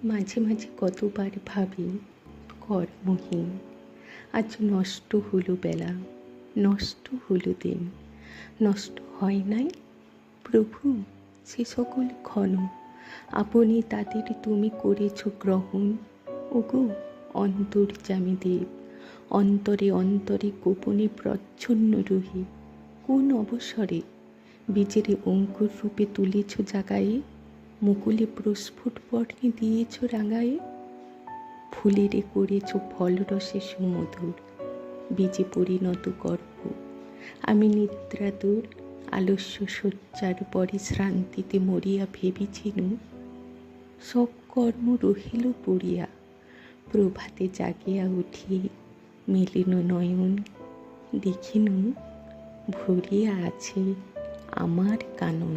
মাঝে মাঝে কতবার ভাবি, কর্মহীন আজ নষ্ট হলো বেলা, নষ্ট হলো দিন, নষ্ট হয় নাই প্রভু সে সকল ক্ষণ, আপনি তাদের তুমি করেছ গ্রহণ। ওগো অন্তর্যামী দেব, অন্তরে অন্তরে গোপনে প্রচ্ছন্ন রহি, কোন অবসরে বীজের অঙ্কুর রূপে তুলেছ জাগায়ে, মুকুলে প্রস্ফুট বর্ণে দিয়েছ রাঙায়ে, ফুলেরে করেছ ফলরসে সুমধুর, বীজে পরিণত গর্ভ। আমি নিদ্রাতুর আলস্য শয্যার পরে শ্রান্তিতে মরিয়া ভেবেছিনু, সব কর্ম রহিল পড়িয়া, প্রভাতে জাগিয়া উঠি মেলিন নয়ন, দেখিনু ভরিয়া আছে আমার কানন।